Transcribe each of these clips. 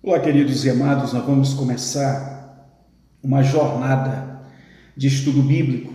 Olá, queridos e amados, nós vamos começar uma jornada de estudo bíblico,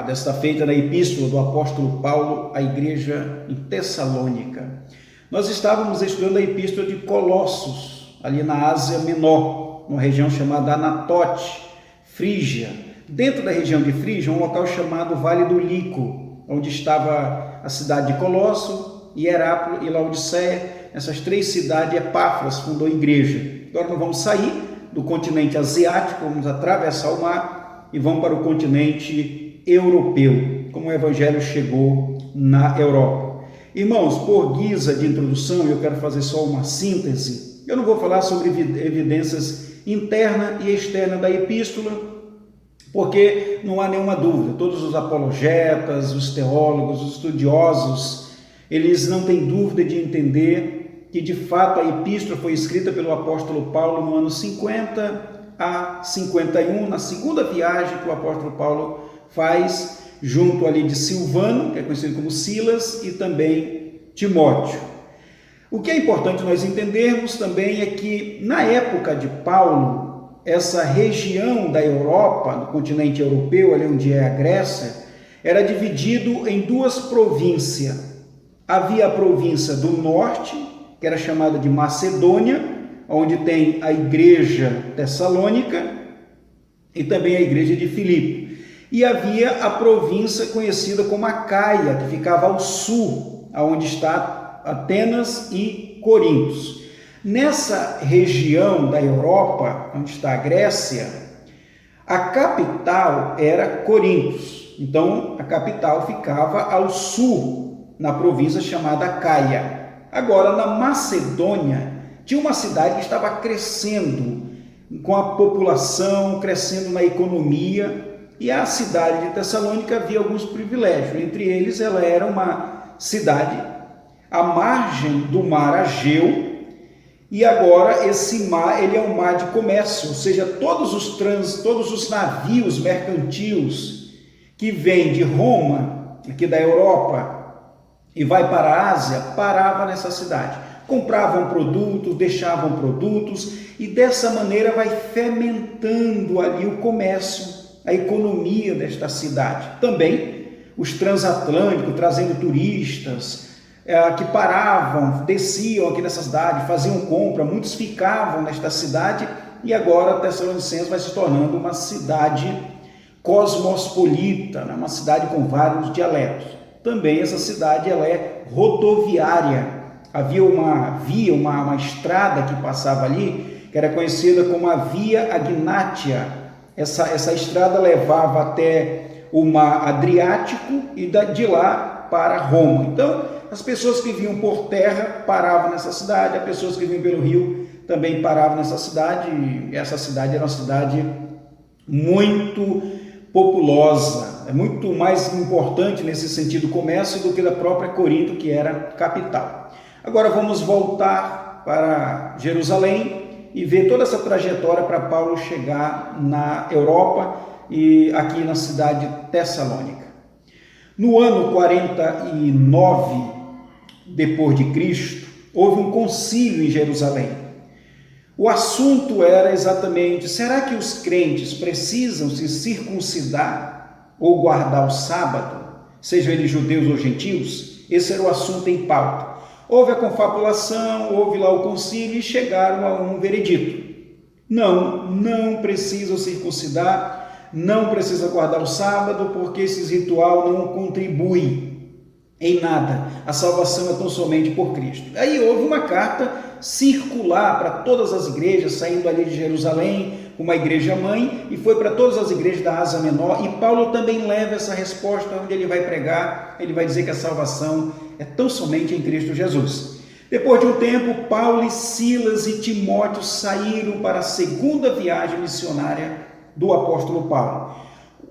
desta feita na epístola do apóstolo Paulo à igreja em Tessalônica. Nós estávamos estudando a epístola de Colossos, ali na Ásia Menor, numa região chamada Anatote, Frígia. Dentro da região de Frígia, um local chamado Vale do Lico, onde estava a cidade de Colosso, Hierápolis e Laodiceia. Essas três cidades, Epáfras fundou a igreja. Agora nós vamos sair do continente asiático, vamos atravessar o mar e vamos para o continente europeu, como o evangelho chegou na Europa. Irmãos, por guisa de introdução, eu quero fazer só uma síntese. Eu não vou falar sobre evidências interna e externa da epístola, porque não há nenhuma dúvida, todos os apologetas, os teólogos, os estudiosos, eles não têm dúvida de entender que de fato a epístola foi escrita pelo apóstolo Paulo no ano 50 a 51, na segunda viagem que o apóstolo Paulo faz, junto ali de Silvano, que é conhecido como Silas, e também Timóteo. O que é importante nós entendermos também é que na época de Paulo, essa região da Europa, do continente europeu, ali onde é a Grécia, era dividido em duas províncias. Havia a província do norte, que era chamada de Macedônia, onde tem a igreja tessalônica e também a igreja de Filipe. E havia a província conhecida como Acaia, que ficava ao sul, onde está Atenas e Corinto. Nessa região da Europa, onde está a Grécia, a capital era Corinto. Então, a capital ficava ao sul, na província chamada Acaia. Agora, na Macedônia, tinha uma cidade que estava crescendo, com a população, crescendo na economia, e a cidade de Tessalônica havia alguns privilégios. Entre eles, ela era uma cidade à margem do mar Ageu, e agora esse mar, ele é um mar de comércio, ou seja, todos os navios mercantis que vêm de Roma, aqui da Europa, e vai para a Ásia, parava nessa cidade. Compravam produtos, deixavam produtos, e dessa maneira vai fermentando ali o comércio, a economia desta cidade. Também os transatlânticos, trazendo turistas, que paravam, desciam aqui nessa cidade, faziam compra, muitos ficavam nesta cidade, e agora Tessalonicenses vai se tornando uma cidade cosmopolita, uma cidade com vários dialetos. Também essa cidade ela é rodoviária. Havia uma estrada que passava ali, que era conhecida como a Via Agnátia. Essa estrada levava até o mar Adriático e de lá para Roma. Então, as pessoas que vinham por terra paravam nessa cidade, as pessoas que vinham pelo rio também paravam nessa cidade, e essa cidade era uma cidade muito populosa, é muito mais importante nesse sentido comércio do que da própria Corinto, que era capital. Agora vamos voltar para Jerusalém e ver toda essa trajetória para Paulo chegar na Europa e aqui na cidade de Tessalônica. No ano 49 depois de Cristo, houve um concílio em Jerusalém. O assunto era exatamente: será que os crentes precisam se circuncidar ou guardar o sábado, sejam eles judeus ou gentios? Esse era o assunto em pauta. Houve a confabulação, houve lá o concílio e chegaram a um veredito. Não precisam circuncidar, não precisa guardar o sábado, porque esse ritual não contribui em nada. A salvação é tão somente por Cristo. Aí houve uma carta circular para todas as igrejas, saindo ali de Jerusalém, uma igreja mãe, e foi para todas as igrejas da Ásia Menor, e Paulo também leva essa resposta, onde ele vai pregar, ele vai dizer que a salvação é tão somente em Cristo Jesus. Depois de um tempo, Paulo e Silas e Timóteo saíram para a segunda viagem missionária do apóstolo Paulo.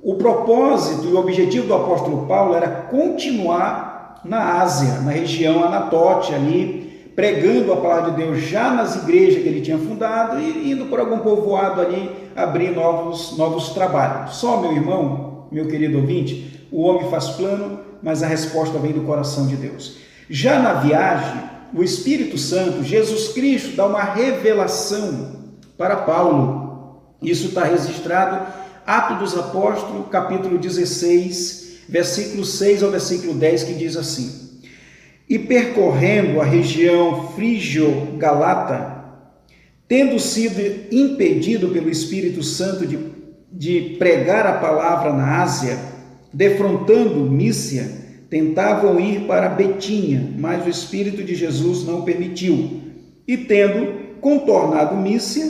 O propósito e o objetivo do apóstolo Paulo era continuar na Ásia, na região Anatote ali, pregando a palavra de Deus já nas igrejas que ele tinha fundado e indo por algum povoado ali, abrir novos trabalhos. Só, meu irmão, meu querido ouvinte, o homem faz plano, mas a resposta vem do coração de Deus. Já na viagem, o Espírito Santo, Jesus Cristo, dá uma revelação para Paulo. Isso está registrado, Atos dos Apóstolos, capítulo 16, versículo 6 ao versículo 10, que diz assim: E percorrendo a região frígio-galata, tendo sido impedido pelo Espírito Santo de pregar a palavra na Ásia, defrontando Mísia, tentavam ir para Betínia, mas o Espírito de Jesus não permitiu. E tendo contornado Mísia,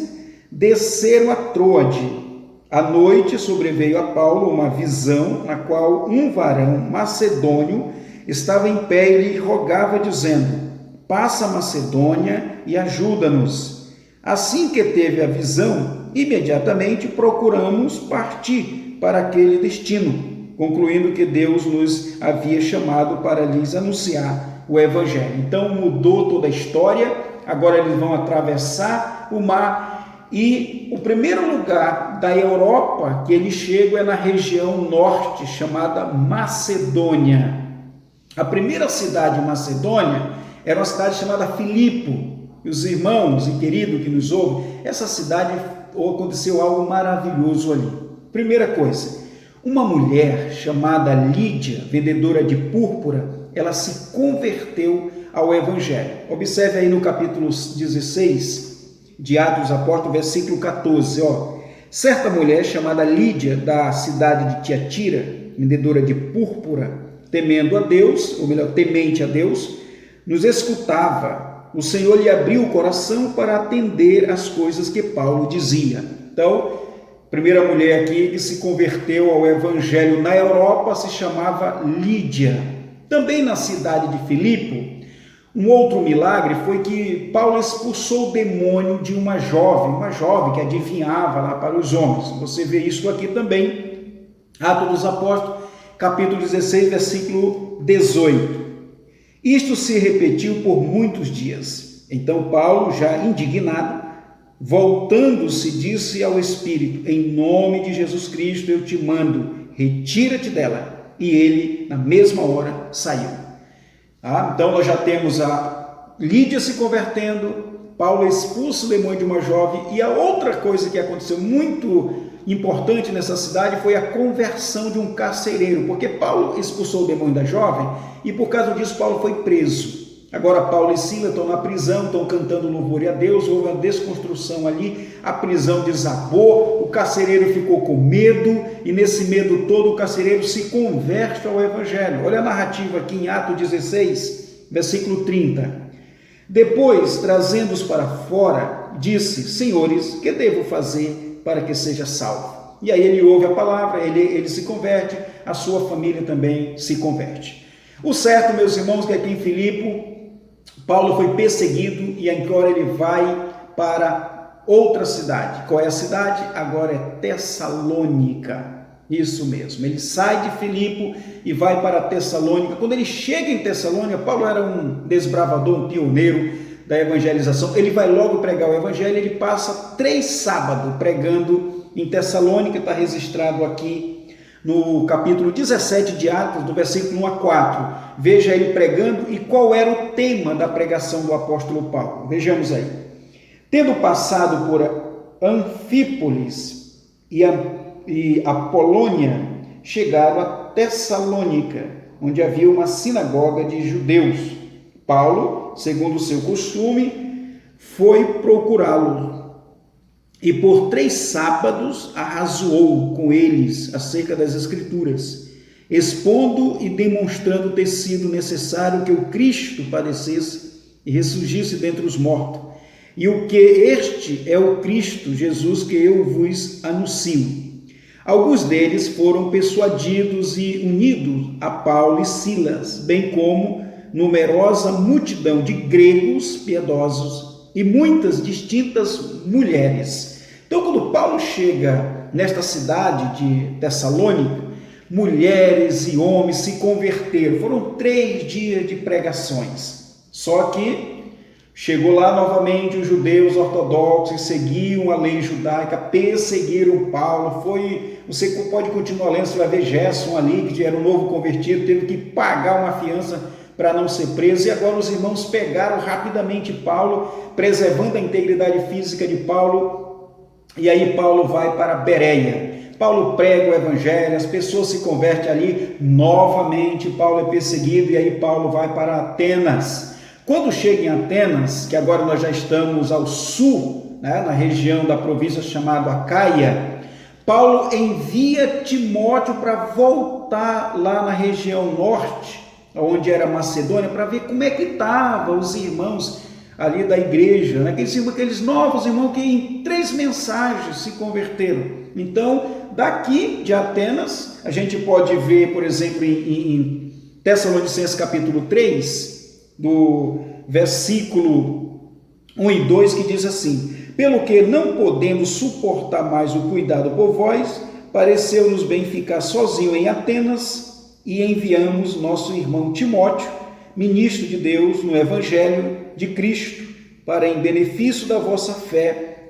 desceram a Troade. À noite sobreveio a Paulo uma visão, na qual um varão macedônio estava em pé e lhe rogava, dizendo: Passa a Macedônia e ajuda-nos. Assim que teve a visão, imediatamente procuramos partir para aquele destino, concluindo que Deus nos havia chamado para lhes anunciar o Evangelho. Então mudou toda a história, agora eles vão atravessar o mar, e o primeiro lugar da Europa que eles chegam é na região norte, chamada Macedônia. A primeira cidade de Macedônia era uma cidade chamada Filipo. E os irmãos e queridos que nos ouvem, essa cidade aconteceu algo maravilhoso ali. Primeira coisa, uma mulher chamada Lídia, vendedora de púrpura, ela se converteu ao Evangelho. Observe aí no capítulo 16 de Atos dos Apóstolos, versículo 14, certa mulher chamada Lídia, da cidade de Tiatira, vendedora de púrpura, temendo a Deus, ou melhor, temente a Deus, nos escutava. O Senhor lhe abriu o coração para atender às coisas que Paulo dizia. Então, a primeira mulher aqui que se converteu ao Evangelho na Europa se chamava Lídia. Também na cidade de Filipo, um outro milagre foi que Paulo expulsou o demônio de uma jovem que adivinhava lá para os homens. Você vê isso aqui também, Atos dos Apóstolos, capítulo 16, versículo 18. Isto se repetiu por muitos dias. Então Paulo, já indignado, voltando-se, disse ao Espírito: Em nome de Jesus Cristo eu te mando, retira-te dela. E ele, na mesma hora, saiu. Então nós já temos a Lídia se convertendo, Paulo expulsa o demônio de uma jovem, e a outra coisa que aconteceu muito importante nessa cidade foi a conversão de um carcereiro, porque Paulo expulsou o demônio da jovem e por causa disso Paulo foi preso. Agora Paulo e Silas estão na prisão, estão cantando louvor a Deus, houve uma desconstrução ali, a prisão desabou, o carcereiro ficou com medo, e nesse medo todo o carcereiro se converte ao Evangelho. Olha a narrativa aqui em Atos 16, versículo 30. Depois, trazendo-os para fora, disse: Senhores, que devo fazer para que seja salvo? E aí ele ouve a palavra, ele se converte, a sua família também se converte. O certo, meus irmãos, que aqui em Filipe, Paulo foi perseguido e agora ele vai para outra cidade. Qual é a cidade? Agora é Tessalônica. Isso mesmo, ele sai de Filipe e vai para Tessalônica. Quando ele chega em Tessalônica, Paulo era um desbravador, um pioneiro da evangelização. Ele vai logo pregar o evangelho, ele passa 3 sábados pregando em Tessalônica, está registrado aqui no capítulo 17 de Atos, do versículo 1 a 4. Veja ele pregando e qual era o tema da pregação do apóstolo Paulo. Vejamos aí. Tendo passado por Anfípolis e Apolônia, chegaram a Tessalônica, onde havia uma sinagoga de judeus. Paulo, segundo o seu costume, foi procurá-lo e por 3 sábados arrazoou com eles acerca das Escrituras, expondo e demonstrando ter sido necessário que o Cristo padecesse e ressurgisse dentre os mortos, e o que este é o Cristo Jesus que eu vos anuncio. Alguns deles foram persuadidos e unidos a Paulo e Silas, bem como numerosa multidão de gregos piedosos e muitas distintas mulheres. Então, quando Paulo chega nesta cidade de Tessalônica, mulheres e homens se converteram. Foram 3 dias de pregações. Só que chegou lá novamente os judeus ortodoxos, seguiam a lei judaica, perseguiram Paulo. Você pode continuar lendo, você vai ver Gerson ali, que era um novo convertido, teve que pagar uma fiança para não ser preso, e agora os irmãos pegaram rapidamente Paulo, preservando a integridade física de Paulo, e aí Paulo vai para Bereia. Paulo prega o evangelho, as pessoas se convertem ali, novamente Paulo é perseguido, e aí Paulo vai para Atenas. Quando chega em Atenas, que agora nós já estamos ao sul, né, na região da província chamada Acaia, Paulo envia Timóteo para voltar lá na região norte, onde era Macedônia, para ver como é que estavam os irmãos ali da igreja, né? Aqueles novos irmãos que em 3 mensagens se converteram. Então, daqui de Atenas, a gente pode ver, por exemplo, em Tessalonicenses capítulo 3, do versículo 1 e 2, que diz assim: pelo que não podemos suportar mais o cuidado por vós, pareceu-nos bem ficar sozinho em Atenas, e enviamos nosso irmão Timóteo, ministro de Deus no Evangelho de Cristo, para em benefício da vossa fé,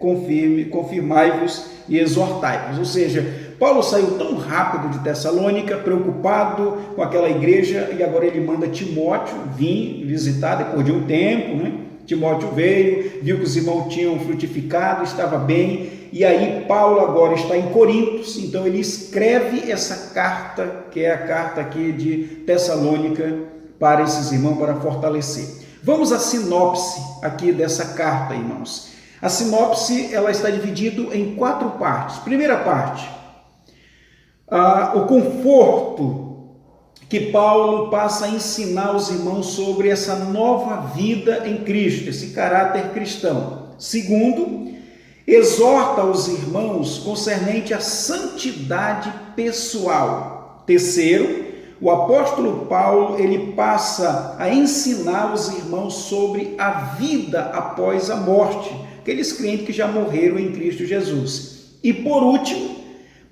confirmai-vos e exortai-vos. Ou seja, Paulo saiu tão rápido de Tessalônica, preocupado com aquela igreja, e agora ele manda Timóteo vir visitar depois de um tempo, né? Timóteo veio, viu que os irmãos tinham frutificado, estava bem, e aí Paulo agora está em Corintos, então ele escreve essa carta, que é a carta aqui de Tessalônica, para esses irmãos, para fortalecer. Vamos à sinopse aqui dessa carta, irmãos. A sinopse, ela está dividida em 4 partes. Primeira parte, o conforto que Paulo passa a ensinar aos irmãos sobre essa nova vida em Cristo, esse caráter cristão. Segundo, exorta os irmãos concernente à santidade pessoal. Terceiro, o apóstolo Paulo, ele passa a ensinar os irmãos sobre a vida após a morte, aqueles crentes que já morreram em Cristo Jesus. E por último,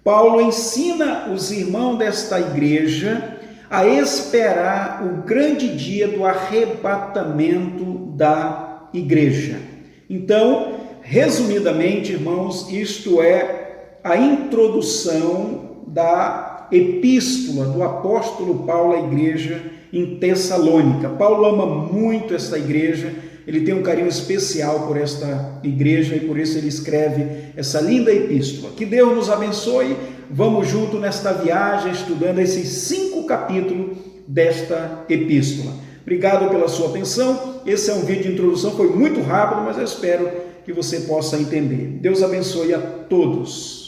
Paulo ensina os irmãos desta igreja a esperar o grande dia do arrebatamento da igreja. Então, resumidamente, irmãos, isto é a introdução da epístola do apóstolo Paulo à igreja em Tessalônica. Paulo ama muito esta igreja, ele tem um carinho especial por esta igreja e por isso ele escreve essa linda epístola. Que Deus nos abençoe. Vamos junto nesta viagem estudando esses 5 capítulos desta epístola. Obrigado pela sua atenção. Esse é um vídeo de introdução, foi muito rápido, mas eu espero que você possa entender. Deus abençoe a todos.